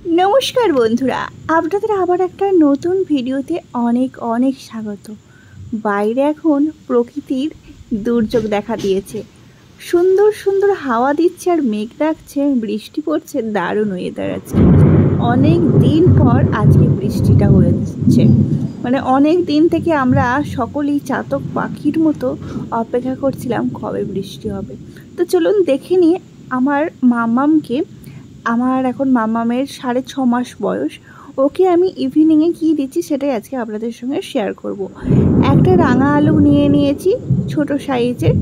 নমস্কার বন্ধুরা, আপনাদের আবার একটা নতুন ভিডিওতে অনেক অনেক স্বাগত। বাইরে এখন প্রকৃতির দুর্যোগ দেখা দিয়েছে। সুন্দর সুন্দর হাওয়া দিচ্ছে আর মেঘ ডাকছে, বৃষ্টি পড়ছে। দারুণ ওয়েদার আজকে। অনেক দিন পর আজকে বৃষ্টিটা হয়েছে। মানে অনেক দিন থেকে আমরা সকলেই চাতক পাখির মতো অপেক্ষা করছিলাম কবে বৃষ্টি হবে। তো চলুন দেখে নিয়ে আমার মামামকে। আমার এখন মামামের 6.5 মাস বয়স। ওকে আমি ইভিনিংয়ে কী দিচ্ছি সেটাই আজকে আপনাদের সঙ্গে শেয়ার করব। একটা রাঙা আলু নিয়ে নিয়েছি ছোট সাইজের,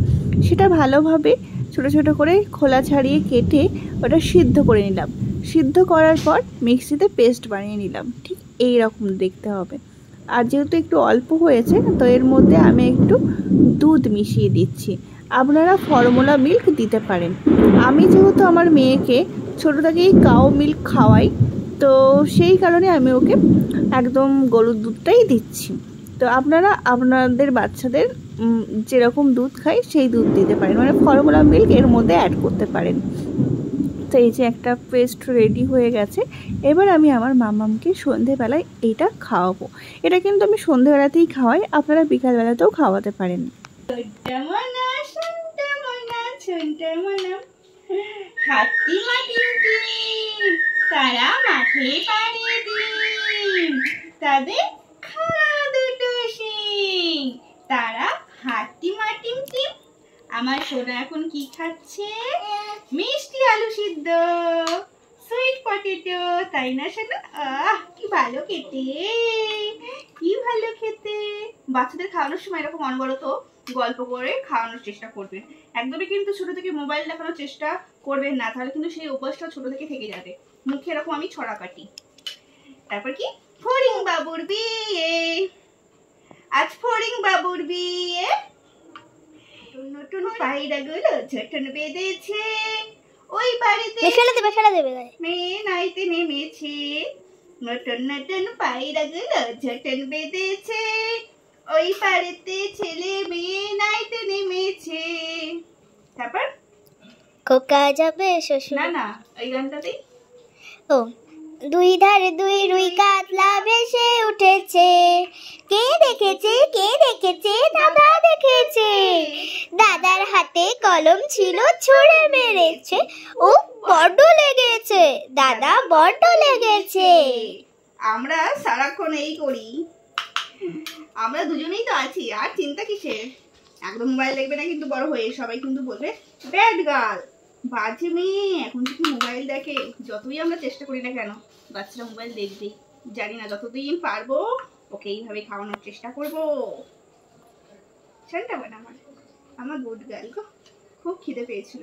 সেটা ভালোভাবে ছোট ছোট করে খোলা ছাড়িয়ে কেটে ওটা সিদ্ধ করে নিলাম। সিদ্ধ করার পর মিক্সিতে পেস্ট বানিয়ে নিলাম। ঠিক এই রকম দেখতে হবে। আর যেহেতু একটু অল্প হয়েছে, তো এর মধ্যে আমি একটু দুধ মিশিয়ে দিচ্ছি। আপনারা ফর্মুলা মিল্ক দিতে পারেন। আমি যেহেতু আমার মেয়েকে ছোটো থেকেই কাউ মিল্ক খাওয়াই, তো সেই কারণে আমি ওকে একদম গরুর দুধটাই দিচ্ছি। তো আপনারা আপনাদের বাচ্চাদের যেরকম দুধ খায় সেই দুধ দিতে পারেন, মানে ফর্মুলা মিল্ক এর মধ্যে অ্যাড করতে পারেন। তো এই যে একটা পেস্ট রেডি হয়ে গেছে। এবার আমি আমার মামামকে সন্ধেবেলায় এইটা খাওয়াবো। এটা কিন্তু আমি সন্ধেবেলাতেই খাওয়াই, আপনারা বিকালবেলাতেও খাওয়াতে পারেন। হাতি মাটিম টিম, তারা মাঠে পাড়ি দিন, তাদের খাড়া দুটো শিং, তারা হাতি মাটিম টিম। আমার সোনা এখন কি খাচ্ছে? মিষ্টি আলু সিদ্ধ, সুইট পটেটো, তাই না সোনা? কি ভালো খেতে, কি ভালো খেতে। বাচ্চাদের খাওয়ানোর সময় এরকম অনবরত গল্প করে খাওয়ানোর চেষ্টা করবেন। একদমই কিন্তু ছোট থেকে মোবাইল দেখানোর চেষ্টা করবেন না, তাহলে কিন্তু সেই অভ্যাসটা ছোট থেকে থেকে যাবে। মুখে এরকম আমি ছড়া কাটি। তারপর কি, ফড়িং বাবুর বিয়ে, আজ ফড়িং বাবুর বিয়ে। নতুন পায়রা গুলো ঝটন বেঁধেছে, ওই বাড়িতে মেয়ে নাইতে নেমেছে। নতুন নতুন পায়রা গুলো ঝটন বেঁধেছে, ওই বাড়িতে ছেলে মেয়ে নাইতে নেমেছে। তারপর খোকা যাবে শ্বশুর। না না, ওই গানটাতেই। ও, দুই ধারে দুই রুই কাতলা ভেসে উঠেছে, কে দেখেছে কে দেখেছে? দাদা দেখেছে। দাদার হাতে কলম ছিল, ছুঁড়ে মেরেছে, ও বড্ড লেগেছে, দাদা বড্ড লেগেছে। আমরা সারাক্ষণ এই করি, আমরা দুজনেই তো আছি, আর চিন্তা কিসের? একদম মোবাইল দেখবে না কিন্তু বড় হয়ে, সবাই কিন্তু বলবে ব্যাড গার্ল, বাজে মেয়ে, এখন থেকে মোবাইল দেখে। যতই আমরা চেষ্টা করি না কেন, বাচ্চারা মোবাইল দেখবেই। জানি না, যতদিন পারবো ওকে এইভাবে খাওয়ানোর চেষ্টা করবো। শান্তা বানা আমার গুড গার্ল গো। খুব খিদে পেয়েছিল।